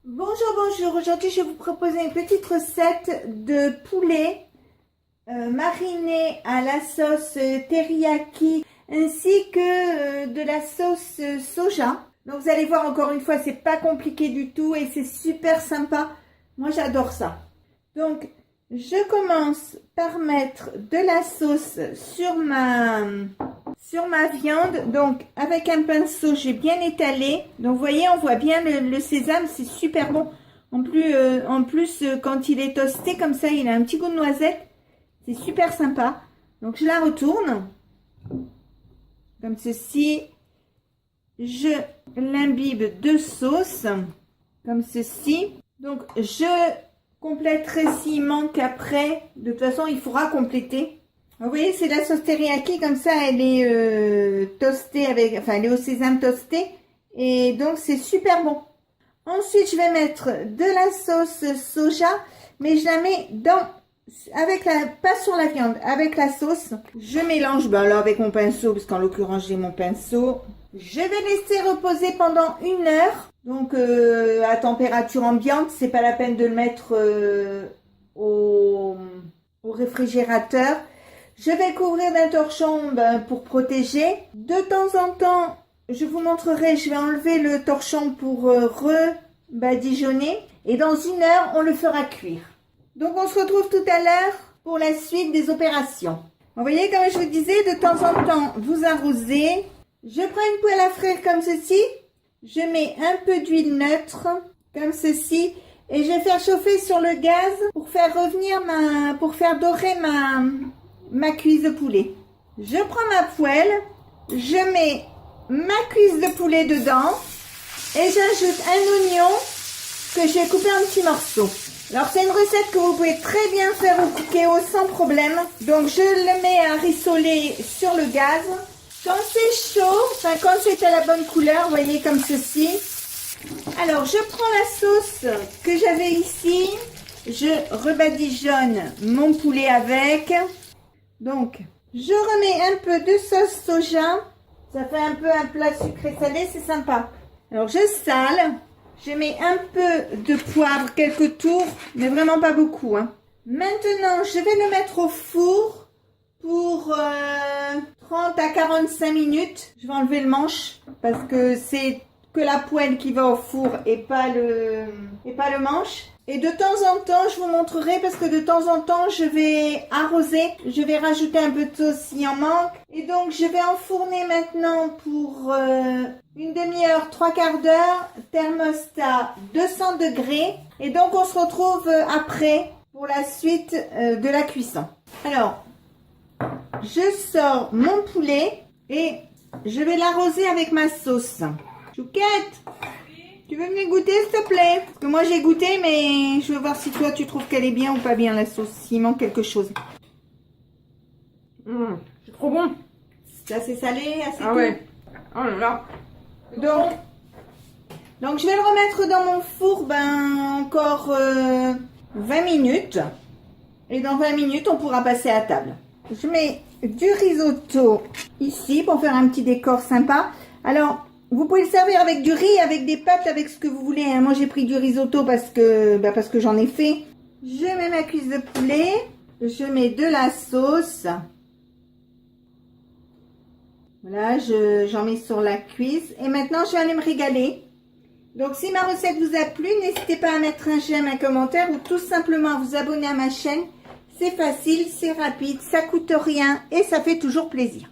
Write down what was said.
Bonjour, bonjour. Aujourd'hui, je vais vous proposer une petite recette de poulet mariné à la sauce teriyaki ainsi que de la sauce soja. Donc, vous allez voir, encore une fois, c'est pas compliqué du tout et c'est super sympa. Moi, j'adore ça. Donc, je commence par mettre de la sauce sur ma viande. Donc avec un pinceau j'ai bien étalé, donc vous voyez, on voit bien le sésame, c'est super bon. En plus quand il est toasté comme ça, il a un petit goût de noisette, c'est super sympa. Donc je la retourne comme ceci, je l'imbibe de sauce comme ceci. Donc je compléterai s'il manque après, de toute façon il faudra compléter. Vous voyez, c'est la sauce teriyaki, comme ça elle est toastée elle est au sésame toasté et donc c'est super bon. Ensuite, je vais mettre de la sauce soja, mais je la mets pas sur la viande, avec la sauce. Je mélange, là avec mon pinceau, parce qu'en l'occurrence j'ai mon pinceau. Je vais laisser reposer pendant 1 heure, donc à température ambiante, c'est pas la peine de le mettre au réfrigérateur. Je vais couvrir d'un torchon pour protéger. De temps en temps, je vous montrerai, je vais enlever le torchon pour rebadigeonner. Et dans 1 heure, on le fera cuire. Donc, on se retrouve tout à l'heure pour la suite des opérations. Vous voyez, comme je vous disais, de temps en temps, vous arrosez. Je prends une poêle à frire comme ceci. Je mets un peu d'huile neutre, comme ceci. Et je vais faire chauffer sur le gaz pour faire dorer ma cuisse de poulet. Je prends ma poêle, je mets ma cuisse de poulet dedans et j'ajoute un oignon que j'ai coupé en petits morceaux. Alors c'est une recette que vous pouvez très bien faire au cookéo sans problème. Donc je le mets à rissoler sur le gaz. Quand c'est chaud, quand c'est à la bonne couleur, vous voyez comme ceci. Alors je prends la sauce que j'avais ici, je rebadigeonne mon poulet avec. Donc, je remets un peu de sauce soja. Ça fait un peu un plat sucré-salé, c'est sympa. Alors, je sale. Je mets un peu de poivre, quelques tours, mais vraiment pas beaucoup. Maintenant, je vais le mettre au four pour 30 à 45 minutes. Je vais enlever le manche parce que c'est que la poêle qui va au four et pas le manche. Et de temps en temps, je vous montrerai parce que de temps en temps, je vais arroser. Je vais rajouter un peu de sauce s'il en manque. Et donc, je vais enfourner maintenant pour 1 demi-heure, 3/4 d'heure, thermostat 200 degrés. Et donc, on se retrouve après pour la suite de la cuisson. Alors, je sors mon poulet et je vais l'arroser avec ma sauce. Chouquette, tu veux venir goûter s'il te plaît? Parce que moi j'ai goûté, mais je veux voir si toi tu trouves qu'elle est bien ou pas bien la sauce, s'il manque quelque chose. C'est trop bon. C'est assez salé, assez Ah doux. ouais. Oh là là. Donc je vais le remettre dans mon four encore 20 minutes. Et dans 20 minutes on pourra passer à table. Je mets du risotto ici pour faire un petit décor sympa. Alors vous pouvez le servir avec du riz, avec des pâtes, avec ce que vous voulez. Moi, j'ai pris du risotto parce que j'en ai fait. Je mets ma cuisse de poulet. Je mets de la sauce. Voilà, j'en mets sur la cuisse. Et maintenant, je vais aller me régaler. Donc, si ma recette vous a plu, n'hésitez pas à mettre un j'aime, un commentaire ou tout simplement à vous abonner à ma chaîne. C'est facile, c'est rapide, ça coûte rien et ça fait toujours plaisir.